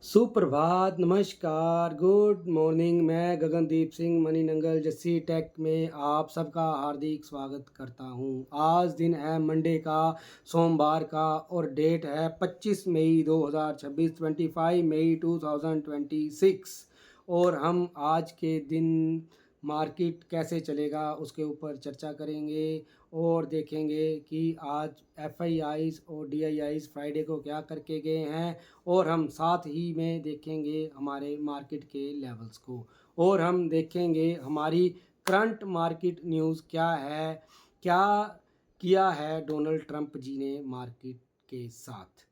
सुप्रभात, नमस्कार, good morning. मैं गगनदीप सिंह मनी नंगल जस्सी टेक में आप सबका हार्दिक स्वागत करता हूं। आज दिन है मंडे का, सोमवार का, और डेट है 25 मई 2026, 25 मई 2026। और हम आज के दिन मार्केट कैसे चलेगा उसके ऊपर चर्चा करेंगे और देखेंगे कि आज एफआईआईज और डीआईआईज फ्राइडे को क्या करके गए हैं। और हम साथ ही में देखेंगे हमारे मार्केट के लेवल्स को, और हम देखेंगे हमारी करंट मार्केट न्यूज़ क्या है, क्या किया है डोनाल्ड ट्रंप जी ने मार्केट के साथ।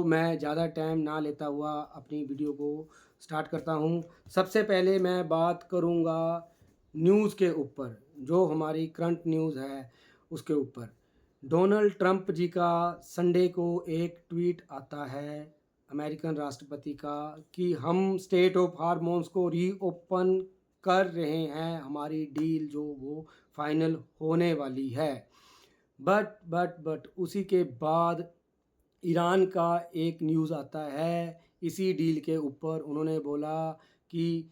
मैं ज़्यादा टाइम ना लेता हुआ अपनी वीडियो को स्टार्ट करता हूँ। सबसे पहले मैं बात करूँगा न्यूज़ के ऊपर, जो हमारी करंट न्यूज़ है उसके ऊपर। डोनाल्ड ट्रंप जी का संडे को एक ट्वीट आता है अमेरिकन राष्ट्रपति का कि हम स्टेट ऑफ हार्मोन्स को रीओपन कर रहे हैं, हमारी डील जो वो फाइनल होने वाली है। बट उसी के बाद ईरान का एक न्यूज़ आता है इसी डील के ऊपर। उन्होंने बोला कि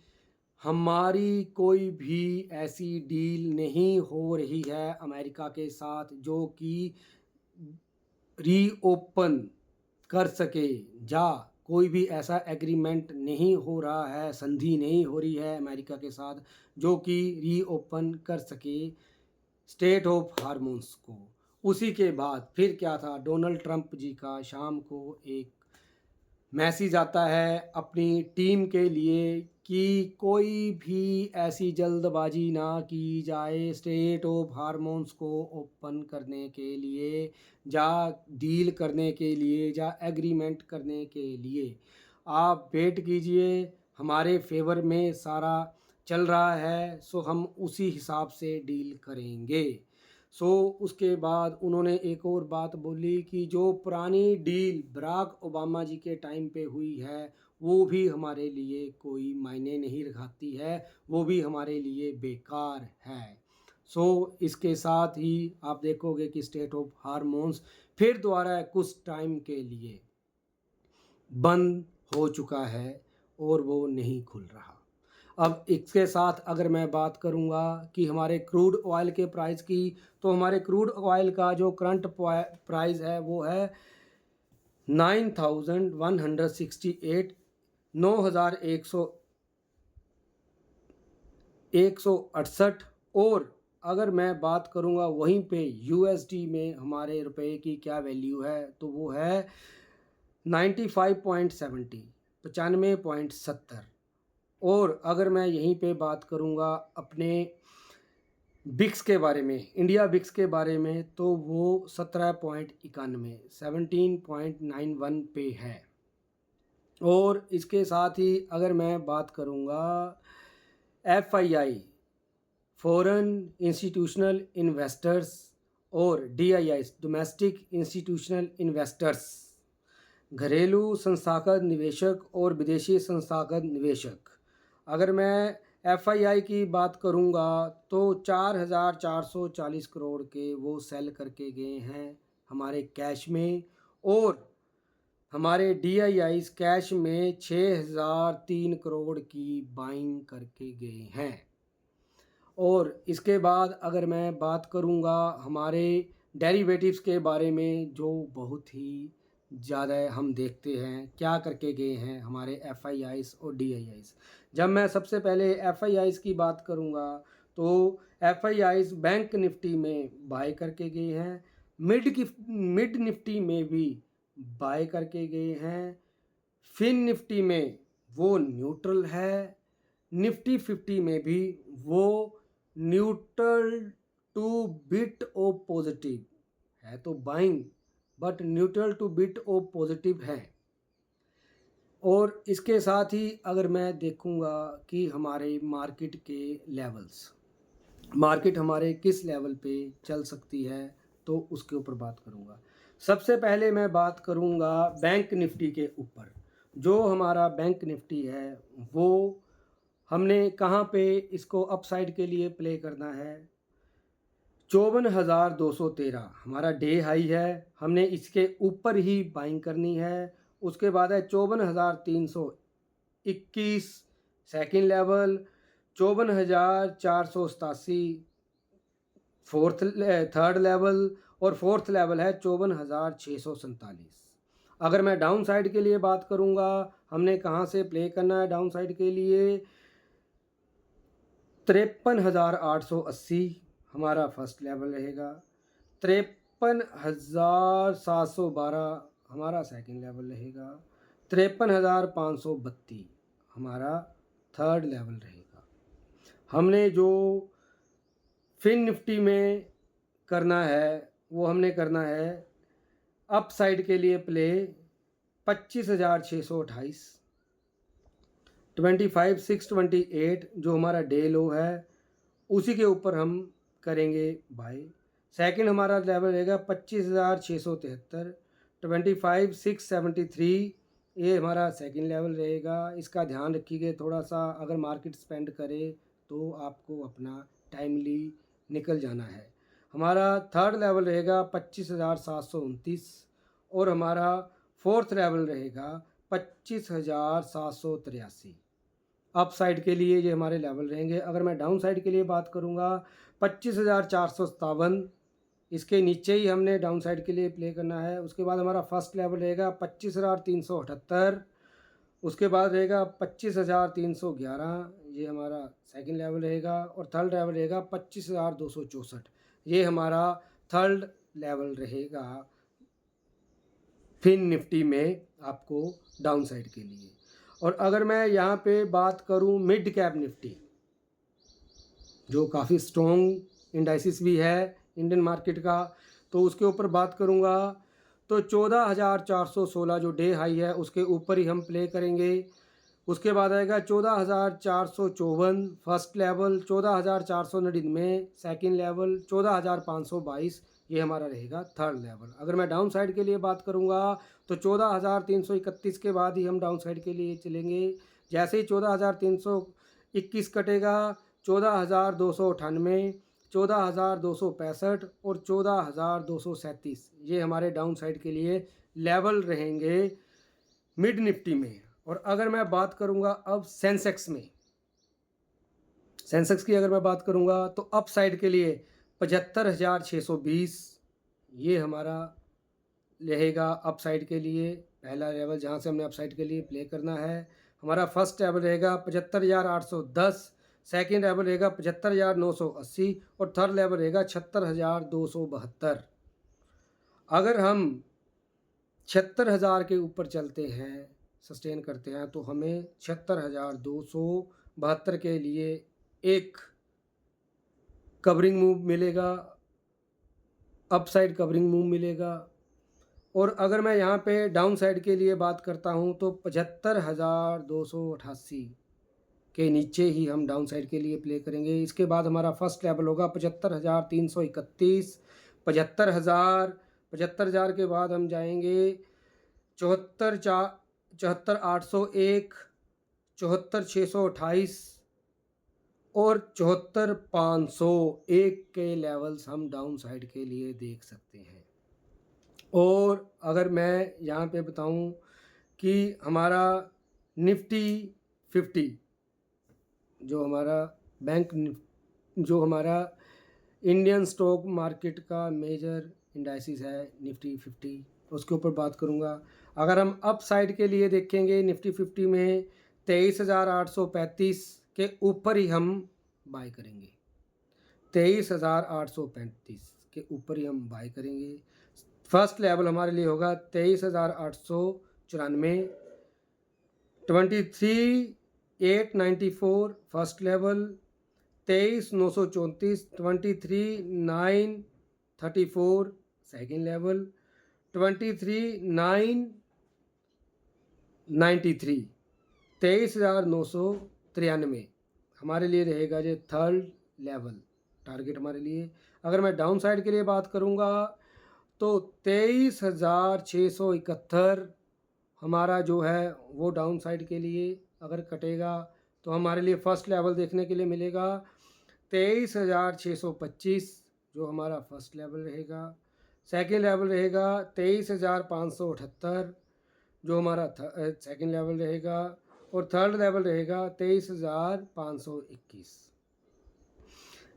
हमारी कोई भी ऐसी डील नहीं हो रही है अमेरिका के साथ जो कि रीओपन कर सके, या कोई भी ऐसा एग्रीमेंट नहीं हो रहा है, संधि नहीं हो रही है अमेरिका के साथ जो कि रीओपन कर सके स्टेट ऑफ हार्मोन्स को। उसी के बाद फिर क्या था, डोनाल्ड ट्रंप जी का शाम को एक मैसेज आता है अपनी टीम के लिए कि कोई भी ऐसी जल्दबाजी ना की जाए स्टेट ऑफ हार्मोन्स को ओपन करने के लिए, या डील करने के लिए, या एग्रीमेंट करने के लिए। आप वेट कीजिए, हमारे फेवर में सारा चल रहा है, हम उसी हिसाब से डील करेंगे। उसके बाद उन्होंने एक और बात बोली कि जो पुरानी डील बराक ओबामा जी के टाइम पे हुई है वो भी हमारे लिए कोई मायने नहीं रखाती है, वो भी हमारे लिए बेकार है। इसके साथ ही आप देखोगे कि स्टेट ऑफ हार्मोन्स फिर दोबारा कुछ टाइम के लिए बंद हो चुका है और वो नहीं खुल रहा। अब इसके साथ अगर मैं बात करूंगा कि हमारे क्रूड ऑयल के प्राइस की, तो हमारे क्रूड ऑयल का जो करंट प्राइस है वो है 9168, 9168। और अगर मैं बात करूंगा वहीं पे यूएसडी में हमारे रुपए की क्या वैल्यू है, तो वो है 95.70, 95.70। और अगर मैं यहीं पे बात करूंगा अपने बिक्स के बारे में, इंडिया बिक्स के बारे में, तो वो 17.91, 17.91 पे है। और इसके साथ ही अगर मैं बात करूंगा एफआईआई, फॉरेन इंस्टीट्यूशनल इन्वेस्टर्स, और डीआईआई, डोमेस्टिक इंस्टीट्यूशनल इन्वेस्टर्स, घरेलू संस्थागत निवेशक और विदेशी संस्थागत निवेशक। अगर मैं एफआईआई की बात करूंगा तो 4440 करोड़ के वो सेल करके गए हैं हमारे कैश में, और हमारे डीआईआई कैश में 6003 करोड़ की बाइंग करके गए हैं। और इसके बाद अगर मैं बात करूंगा हमारे डेरिवेटिव्स के बारे में, जो बहुत ही ज़्यादा हम देखते हैं क्या करके गए हैं हमारे एफआईआईस और डीआईआईस। जब मैं सबसे पहले एफआईआईस की बात करूंगा तो एफआईआईस बैंक निफ्टी में बाय करके गए हैं, मिड निफ्टी में भी बाय करके गए हैं, फिन निफ्टी में वो न्यूट्रल है, निफ्टी 50 में भी वो neutral two bit of positive है, तो buying, but neutral two bit of positive है। और इसके साथ ही अगर मैं देखूंगा कि हमारे मार्केट के लेवल्स, मार्केट हमारे किस लेवल पे चल सकती है, तो उसके ऊपर बात करूंगा। सबसे पहले मैं बात करूंगा बैंक निफ्टी के ऊपर। जो हमारा बैंक निफ्टी है वो हमने कहाँ पे इसको अपसाइड के लिए प्ले करना है, 54,213 हमारा डे हाई है, हमने इसके ऊपर ही बाइंग करनी है। उसके बाद है 54,321 सेकेंड लेवल, 54,487 थर्ड लेवल और फोर्थ लेवल है 54,647। अगर मैं डाउन साइड के लिए बात करूंगा, हमने कहाँ से प्ले करना है डाउन साइड के लिए, 53,880 हमारा फर्स्ट लेवल रहेगा, 53,712 हमारा सेकंड लेवल रहेगा, 53,532 हमारा थर्ड लेवल रहेगा। हमने जो फिन निफ्टी में करना है वो हमने करना है अप साइड के लिए प्ले 25,628, 25,628 जो हमारा डे लो है उसी के ऊपर हम करेंगे बाय। सेकंड हमारा लेवल रहेगा 25,673, 25,673 ये हमारा सेकंड लेवल रहेगा। इसका ध्यान रखिएगा थोड़ा सा, अगर मार्केट स्पेंड करे तो आपको अपना टाइमली निकल जाना है। हमारा थर्ड लेवल रहेगा 25,729 और हमारा फोर्थ लेवल रहेगा 25,783। अप साइड के लिए ये हमारे लेवल रहेंगे। अगर मैं डाउन साइड के लिए बात करूँगा 25,457, इसके नीचे ही हमने डाउन साइड के लिए प्ले करना है। उसके बाद हमारा फर्स्ट लेवल रहेगा 25,378, उसके बाद रहेगा 25,311 ये हमारा सेकंड लेवल रहेगा और थर्ड लेवल रहेगा 25,264 ये हमारा थर्ड लेवल रहेगा फिन निफ्टी में आपको डाउन साइड के लिए। और अगर मैं यहाँ पे बात करूँ मिड कैप निफ्टी जो काफ़ी स्ट्रॉन्ग इंडाइसिस भी है इंडियन मार्केट का, तो उसके ऊपर बात करूँगा तो 14,416 जो डे हाई है उसके ऊपर ही हम प्ले करेंगे। उसके बाद आएगा 14,454 फर्स्ट लेवल, 14,499 सेकंड लेवल, 14,522 ये हमारा रहेगा थर्ड लेवल। अगर मैं डाउन साइड के लिए बात करूंगा तो 14,331 के बाद ही हम डाउन साइड के लिए चलेंगे। जैसे ही 14,321 कटेगा 14,298, 14,265 और 14,237 ये हमारे डाउन साइड के लिए लेवल रहेंगे मिड निफ्टी में। और अगर मैं बात करूंगा अब सेंसेक्स में, सेंसेक्स की अगर मैं बात करूंगा तो अप साइड के लिए 75,620 ये हमारा रहेगा अप साइड के लिए पहला लेवल जहां से हमने अप साइड के लिए प्ले करना है। हमारा फर्स्ट लेवल रहेगा 75,810, सेकेंड लेवल रहेगा 75,980 और थर्ड लेवल रहेगा 76,272। अगर हम 76,000 के ऊपर चलते हैं सस्टेन करते हैं तो हमें 76,272 के लिए एक कवरिंग मूव मिलेगा, अपसाइड कवरिंग मूव मिलेगा। और अगर मैं यहाँ पे डाउन साइड के लिए बात करता हूँ तो 75,288 के नीचे ही हम डाउन साइड के लिए प्ले करेंगे। इसके बाद हमारा फर्स्ट लेवल होगा 75,331, 75,000 के बाद हम जाएंगे 74,801, 74,628 और 74,501 के लेवल्स हम डाउन साइड के लिए देख सकते हैं। और अगर मैं यहाँ पे बताऊँ कि हमारा निफ्टी 50 जो हमारा जो हमारा इंडियन स्टॉक मार्केट का मेजर इंडाइसिस है निफ्टी 50, उसके ऊपर बात करूँगा। अगर हम अप साइड के लिए देखेंगे निफ्टी 50 में 23,835 के ऊपर ही हम बाय करेंगे, 23,835 के ऊपर ही हम बाय करेंगे। फर्स्ट लेवल हमारे लिए होगा 23,894, 23,894 फर्स्ट लेवल, 23,934, 23,934 सेकेंड लेवल, 23,993 23,993 हमारे लिए रहेगा जो थर्ड लेवल टारगेट हमारे लिए। अगर मैं डाउन साइड के लिए बात करूँगा तो 23,671 हमारा जो है वो डाउन साइड के लिए अगर कटेगा तो हमारे लिए फर्स्ट लेवल देखने के लिए मिलेगा 23,625 जो हमारा फर्स्ट लेवल रहेगा। सेकेंड लेवल रहेगा 23,578, जो हमारा सेकंड लेवल रहेगा, और थर्ड लेवल रहेगा 23,521।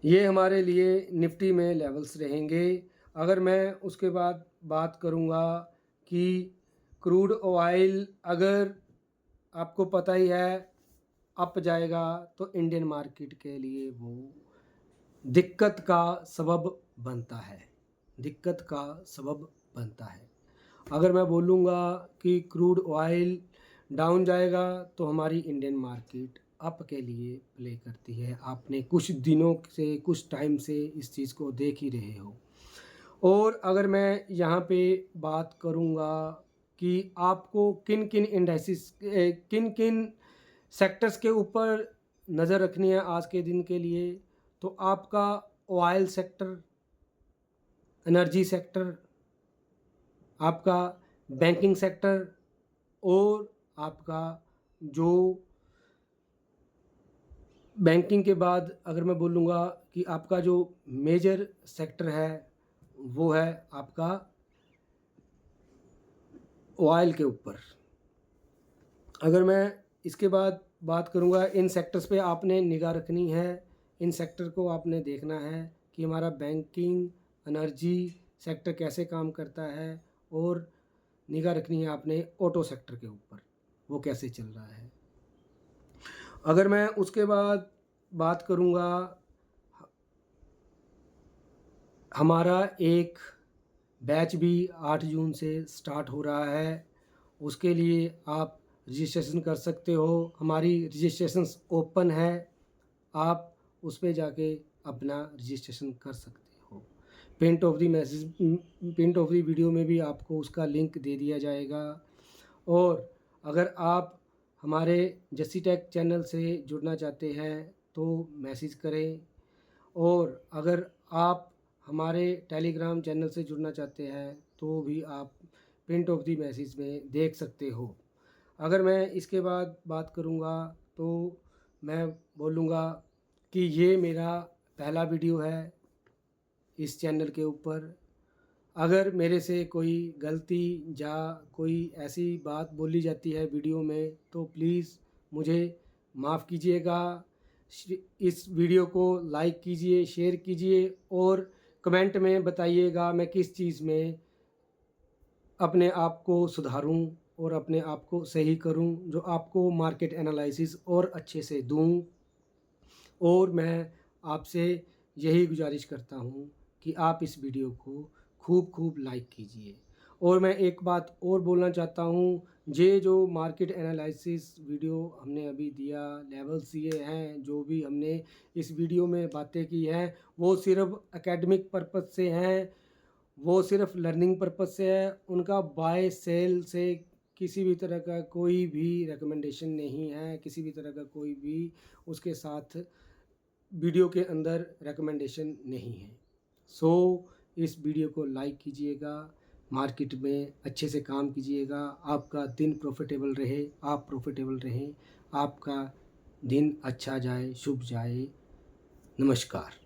ये हमारे लिए निफ्टी में लेवल्स रहेंगे। अगर मैं उसके बाद बात करूँगा कि क्रूड ऑयल अगर आपको पता ही है अप जाएगा तो इंडियन मार्केट के लिए वो दिक्कत का सबब बनता है, दिक्कत का सबब बनता है। अगर मैं बोलूँगा कि क्रूड ऑयल डाउन जाएगा तो हमारी इंडियन मार्केट अप के लिए प्ले करती है। आपने कुछ दिनों से, कुछ टाइम से इस चीज़ को देख ही रहे हो। और अगर मैं यहाँ पे बात करूँगा कि आपको किन किन इंडेक्सेस, किन किन सेक्टर्स के ऊपर नज़र रखनी है आज के दिन के लिए, तो आपका ऑयल सेक्टर, एनर्जी सेक्टर, आपका बैंकिंग सेक्टर, और आपका जो बैंकिंग के बाद अगर मैं बोलूँगा कि आपका जो मेजर सेक्टर है वो है आपका ऑयल के ऊपर। अगर मैं इसके बाद बात करूँगा, इन सेक्टर्स पे आपने निगाह रखनी है, इन सेक्टर को आपने देखना है कि हमारा बैंकिंग, एनर्जी सेक्टर कैसे काम करता है, और निगाह रखनी है आपने ऑटो सेक्टर के ऊपर, वो कैसे चल रहा है। अगर मैं उसके बाद बात करूँगा, हमारा एक बैच भी 8 जून से स्टार्ट हो रहा है, उसके लिए आप रजिस्ट्रेशन कर सकते हो। हमारी रजिस्ट्रेशंस ओपन है, आप उस पे जाके अपना रजिस्ट्रेशन कर सकते हो। पिंट ऑफ द वीडियो में भी आपको उसका लिंक दे दिया जाएगा। और अगर आप हमारे जस्सी टेक चैनल से जुड़ना चाहते हैं तो मैसेज करें, और अगर आप हमारे टेलीग्राम चैनल से जुड़ना चाहते हैं तो भी आप प्रिंट ऑफ दी मैसेज में देख सकते हो। अगर मैं इसके बाद बात करूँगा तो मैं बोलूँगा कि ये मेरा पहला वीडियो है इस चैनल के ऊपर। अगर मेरे से कोई गलती या कोई ऐसी बात बोली जाती है वीडियो में तो प्लीज़ मुझे माफ़ कीजिएगा। इस वीडियो को लाइक कीजिए, शेयर कीजिए, और कमेंट में बताइएगा मैं किस चीज़ में अपने आप को सुधारूं और अपने आप को सही करूं, जो आपको मार्केट एनालिसिस और अच्छे से दूं। और मैं आपसे यही गुजारिश करता हूं कि आप इस वीडियो को खूब लाइक कीजिए। और मैं एक बात और बोलना चाहता हूँ, ये जो मार्केट एनालिसिस वीडियो हमने अभी दिया, लेवल्स ये हैं, जो भी हमने इस वीडियो में बातें की हैं, वो सिर्फ एकेडमिक पर्पज़ से हैं, वो सिर्फ लर्निंग पर्पज़ से है। उनका बाय सेल से किसी भी तरह का कोई भी रिकमेंडेशन नहीं है, किसी भी तरह का कोई भी उसके साथ वीडियो के अंदर रिकमेंडेशन नहीं है। सो इस वीडियो को लाइक कीजिएगा, मार्केट में अच्छे से काम कीजिएगा, आपका दिन प्रॉफिटेबल रहे, आप प्रॉफिटेबल रहें, आपका दिन अच्छा जाए, शुभ जाए। नमस्कार।